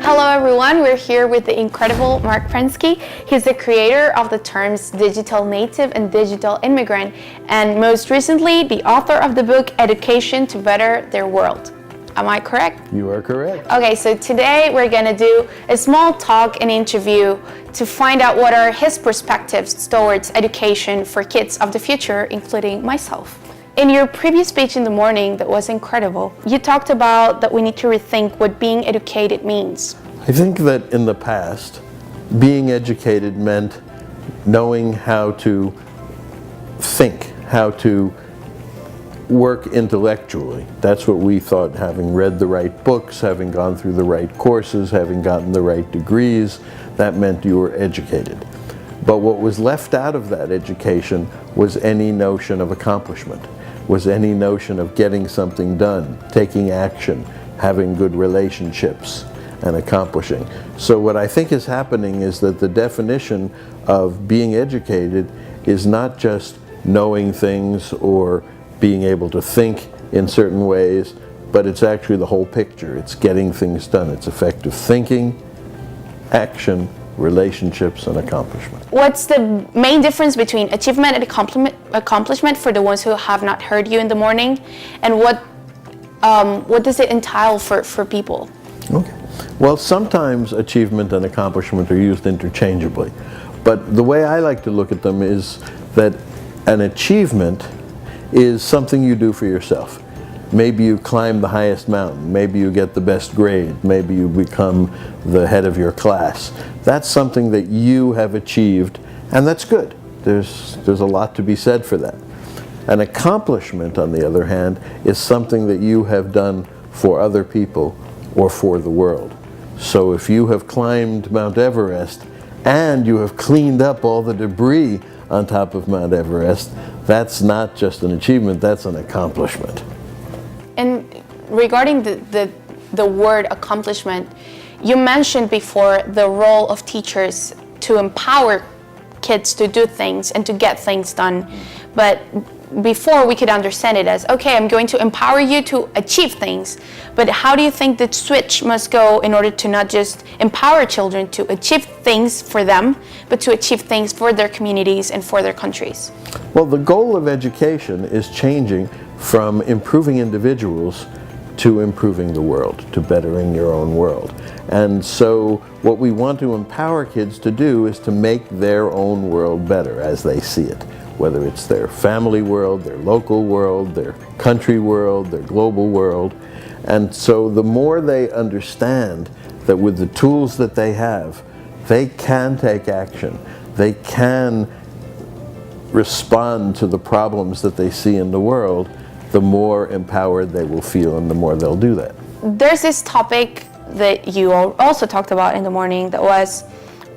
Hello everyone, we're here with the incredible Marc Prensky. He's the creator of the terms digital native and digital immigrant, and most recently the author of the book Education to Better Their World. Am I correct? You are correct. Okay, so today we're going to do a small talk and interview to find out what are his perspectives towards education for kids of the future, including myself. In your previous speech in the morning that was incredible, you talked about that we need to rethink what being educated means. I think that in the past, being educated meant knowing how to think, how to work intellectually. That's what we thought, having read the right books, having gone through the right courses, having gotten the right degrees, that meant you were educated. But what was left out of that education was any notion of accomplishment, was any notion of getting something done, taking action, having good relationships, and accomplishing. So what I think is happening is that the definition of being educated is not just knowing things or being able to think in certain ways, but it's actually the whole picture. It's getting things done. It's effective thinking, action, relationships, and accomplishment. What's the main difference between achievement and accomplishment for the ones who have not heard you in the morning, and what does it entail for people? Okay. Well, sometimes achievement and accomplishment are used interchangeably, but the way I like to look at them is that an achievement is something you do for yourself. Maybe you climb the highest mountain, maybe you get the best grade, maybe you become the head of your class. That's something that you have achieved, and that's good. There's a lot to be said for that. An accomplishment, on the other hand, is something that you have done for other people or for the world. So if you have climbed Mount Everest and you have cleaned up all the debris on top of Mount Everest, that's not just an achievement, that's an accomplishment. And regarding the word accomplishment, you mentioned before the role of teachers to empower kids to do things and to get things done. But before we could understand it as, okay, I'm going to empower you to achieve things. But how do you think that switch must go in order to not just empower children to achieve things for them, but to achieve things for their communities and for their countries? Well, the goal of education is changing from improving individuals to improving the world, to bettering your own world. And so what we want to empower kids to do is to make their own world better as they see it, whether it's their family world, their local world, their country world, their global world. And so the more they understand that with the tools that they have, they can take action, they can respond to the problems that they see in the world, the more empowered they will feel and the more they'll do that. There's this topic that you also talked about in the morning that was,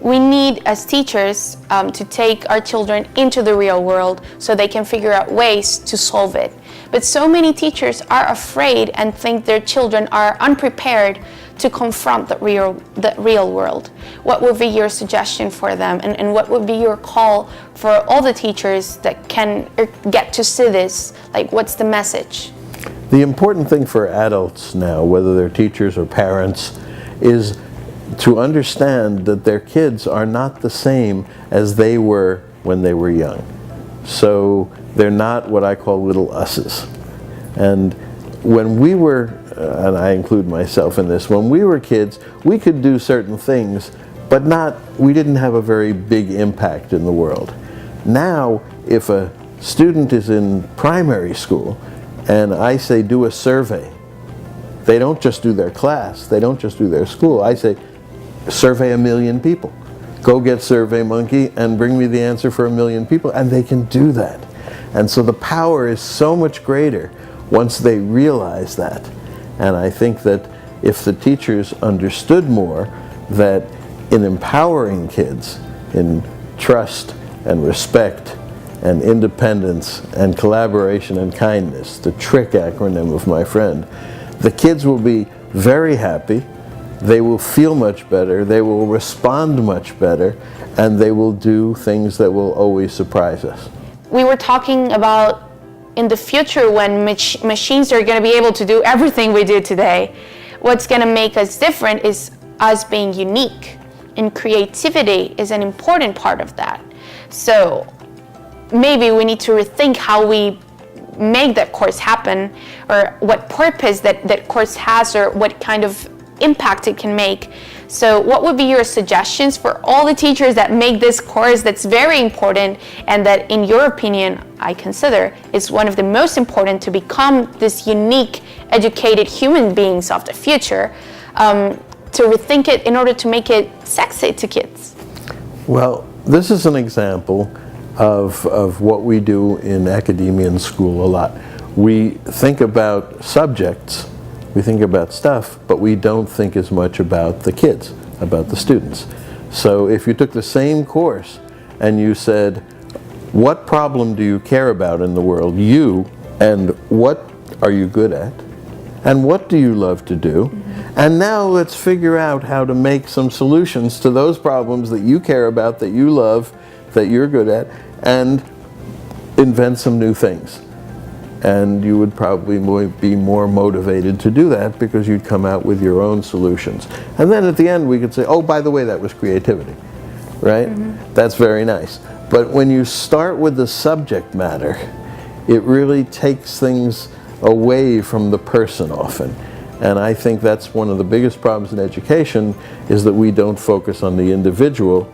we need as teachers to take our children into the real world so they can figure out ways to solve it. But so many teachers are afraid and think their children are unprepared to confront the real world. What would be your suggestion for them, and what would be your call for all the teachers that can get to see this? Like, what's the message? The important thing for adults now, whether they're teachers or parents, is to understand that their kids are not the same as they were when they were young. So they're not what I call little us's. And when we were, and I include myself in this, when we were kids, we could do certain things, but we didn't have a very big impact in the world. Now, if a student is in primary school and I say do a survey, they don't just do their class, they don't just do their school. I say survey 1 million people. Go get SurveyMonkey and bring me the answer for 1 million people, and they can do that. And so the power is so much greater once they realize that. And I think that if the teachers understood more that in empowering kids in trust and respect and independence and collaboration and kindness, the TRIC acronym of my friend, the kids will be very happy, they will feel much better, they will respond much better, and they will do things that will always surprise us. We were talking about in the future when machines are going to be able to do everything we do today. What's going to make us different is us being unique, and creativity is an important part of that. So maybe we need to rethink how we make that course happen, or what purpose that course has, or what kind of impact it can make. So what would be your suggestions for all the teachers that make this course that's very important, and that in your opinion I consider is one of the most important to become this unique, educated human beings of the future, to rethink it in order to make it sexy to kids? Well, this is an example of what we do in academia and school a lot. We think about subjects, we think about stuff, but we don't think as much about the kids, about the students. So if you took the same course and you said, what problem do you care about in the world, you, and what are you good at, and what do you love to do, and now let's figure out how to make some solutions to those problems that you care about, that you love, that you're good at, and invent some new things. And you would probably be more motivated to do that because you'd come out with your own solutions. And then at the end we could say, oh, by the way, that was creativity, right? That's very nice. But when you start with the subject matter, it really takes things away from the person often. And I think that's one of the biggest problems in education, is that we don't focus on the individual,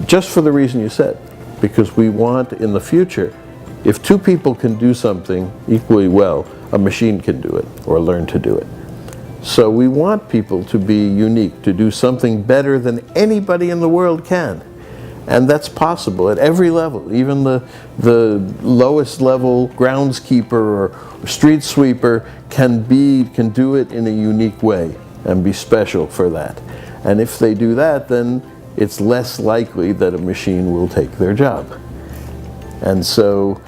just for the reason you said. Because we want, in the future, if two people can do something equally well, a machine can do it, or learn to do it. So we want people to be unique, to do something better than anybody in the world can. And that's possible at every level. Even the lowest level groundskeeper or street sweeper can do it in a unique way and be special for that. And if they do that, then it's less likely that a machine will take their job. And so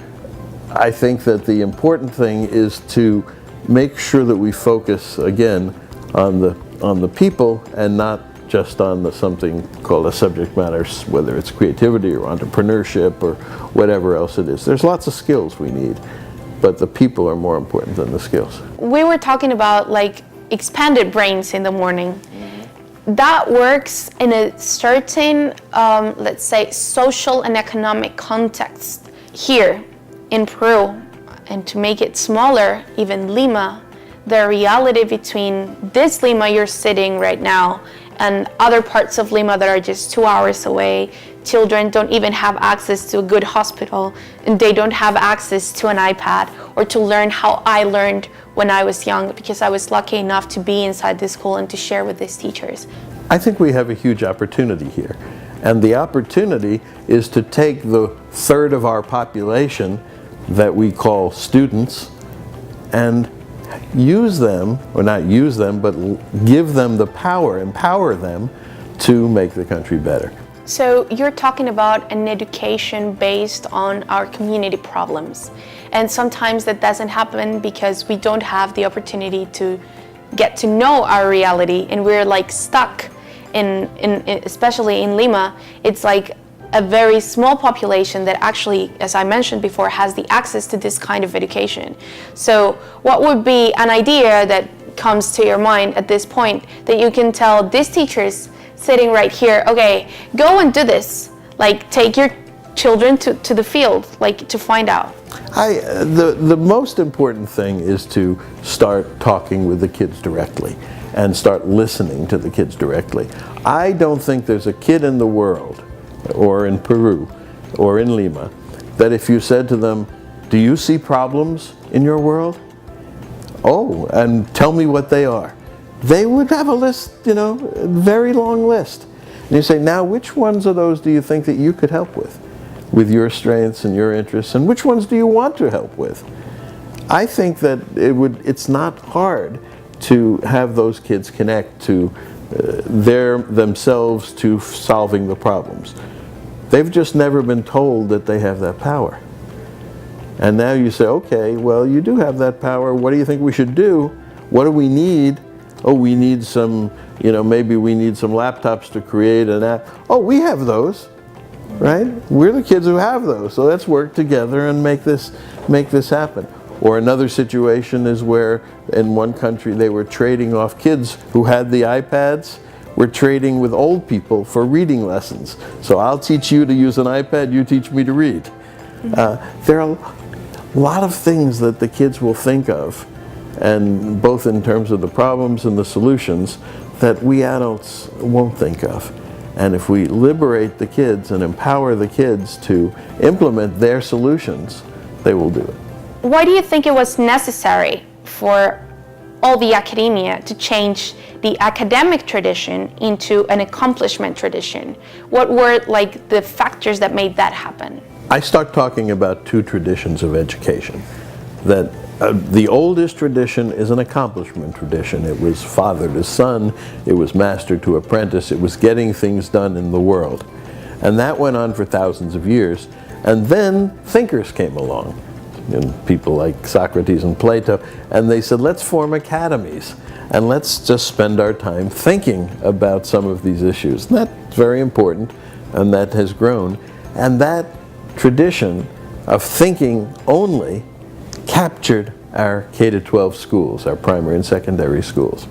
I think that the important thing is to make sure that we focus again on the people, and not just on something called a subject matter, whether it's creativity or entrepreneurship or whatever else it is. There's lots of skills we need, but the people are more important than the skills. We were talking about like expanded brains in the morning. That works in a certain, let's say, social and economic context. Here in Peru, and to make it smaller, even Lima, the reality between this Lima you're sitting right now and other parts of Lima that are just 2 hours away, children don't even have access to a good hospital, and they don't have access to an iPad or to learn how I learned when I was young, because I was lucky enough to be inside this school and to share with these teachers. I think we have a huge opportunity here. And the opportunity is to take the third of our population that we call students and use them, or not use them, but give them the power, empower them to make the country better. So you're talking about an education based on our community problems. And sometimes that doesn't happen because we don't have the opportunity to get to know our reality, and we're like stuck in especially in Lima. It's like a very small population that actually, as I mentioned before, has the access to this kind of education. So what would be an idea that comes to your mind at this point that you can tell these teachers sitting right here, okay, go and do this, like take your children to the field, like to find out? The most important thing is to start talking with the kids directly and start listening to the kids directly. I don't think there's a kid in the world, or in Peru, or in Lima, that if you said to them, do you see problems in your world? Oh, and tell me what they are. They would have a list, a very long list. And you say, now which ones of those do you think that you could help with your strengths and your interests, and which ones do you want to help with? I think that it's not hard to have those kids connect to themselves to solving the problems. They've just never been told that they have that power. And now you say, okay, well, you do have that power. What do you think we should do? What do we need? Oh, we need some, maybe we need some laptops to create an app. Oh, we have those, right? We're the kids who have those. So let's work together and make this happen. Or another situation is where in one country they were trading off kids who had the iPads. We're trading with old people for reading lessons. So I'll teach you to use an iPad, you teach me to read. There are a lot of things that the kids will think of, and both in terms of the problems and the solutions, that we adults won't think of. And if we liberate the kids and empower the kids to implement their solutions, they will do it. Why do you think it was necessary for all the academia to change the academic tradition into an accomplishment tradition? What were like the factors that made that happen? I start talking about two traditions of education. That the oldest tradition is an accomplishment tradition. It was father to son, it was master to apprentice, it was getting things done in the world. And that went on for thousands of years. And then thinkers came along, and people like Socrates and Plato, and they said, let's form academies and let's just spend our time thinking about some of these issues. And that's very important, and that has grown. And that tradition of thinking only captured our K-12 schools, our primary and secondary schools.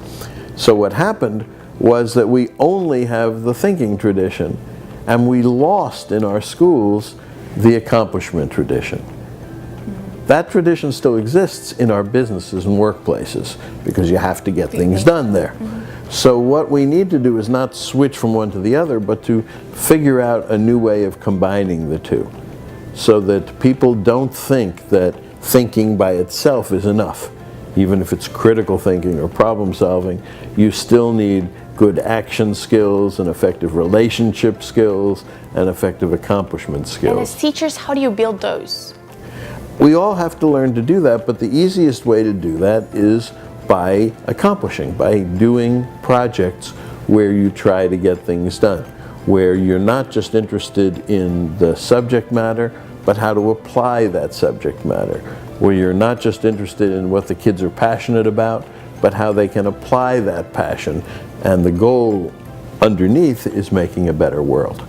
So what happened was that we only have the thinking tradition, and we lost in our schools the accomplishment tradition. That tradition still exists in our businesses and workplaces because you have to get things done there. So what we need to do is not switch from one to the other, but to figure out a new way of combining the two, so that people don't think that thinking by itself is enough. Even if it's critical thinking or problem solving, you still need good action skills and effective relationship skills and effective accomplishment skills. And as teachers, how do you build those? We all have to learn to do that, but the easiest way to do that is by accomplishing, by doing projects where you try to get things done, where you're not just interested in the subject matter, but how to apply that subject matter, where you're not just interested in what the kids are passionate about, but how they can apply that passion. And the goal underneath is making a better world.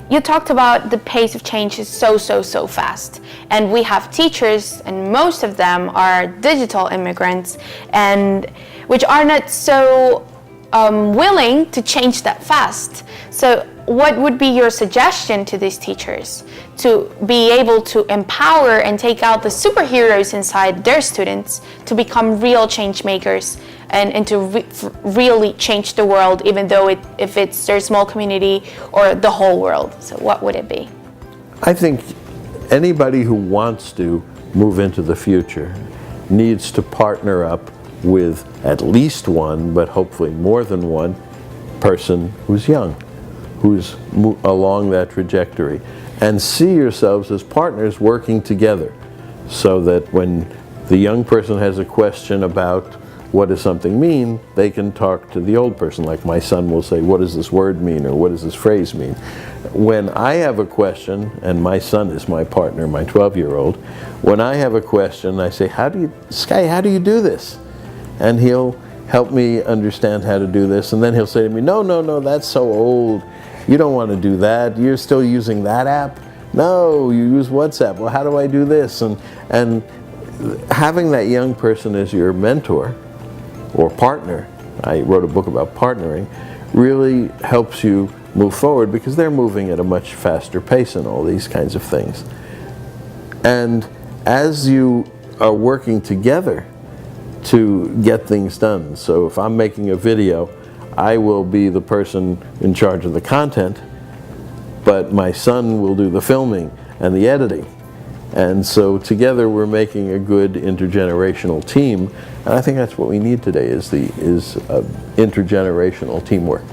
You talked about the pace of change is so fast. And we have teachers, and most of them are digital immigrants, and which are not so willing to change that fast. So what would be your suggestion to these teachers to be able to empower and take out the superheroes inside their students to become real change makers and to really change the world, even though if it's their small community or the whole world? So what would it be? I think anybody who wants to move into the future needs to partner up with at least one, but hopefully more than one, person who's young, who's along that trajectory, and see yourselves as partners working together, so that when the young person has a question about what does something mean, they can talk to the old person. Like my son will say, what does this word mean, or what does this phrase mean? When I have a question, and my son is my partner, my 12-year-old, when I have a question, I say, Sky, how do you do this? And he'll help me understand how to do this, and then he'll say to me, no, that's so old. You don't want to do that. You're still using that app? No, you use WhatsApp. Well, how do I do this? And having that young person as your mentor or partner, I wrote a book about partnering, really helps you move forward, because they're moving at a much faster pace in all these kinds of things. And as you are working together to get things done, so if I'm making a video, I will be the person in charge of the content, but my son will do the filming and the editing. And so together we're making a good intergenerational team, and I think that's what we need today is intergenerational teamwork.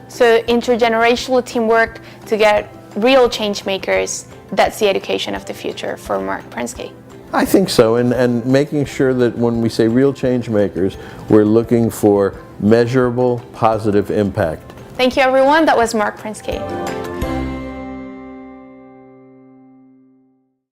So intergenerational teamwork to get real change makers, that's the education of the future for Marc Prensky. I think so, and making sure that when we say real change makers, we're looking for measurable positive impact. Thank you everyone, that was Marc Prensky.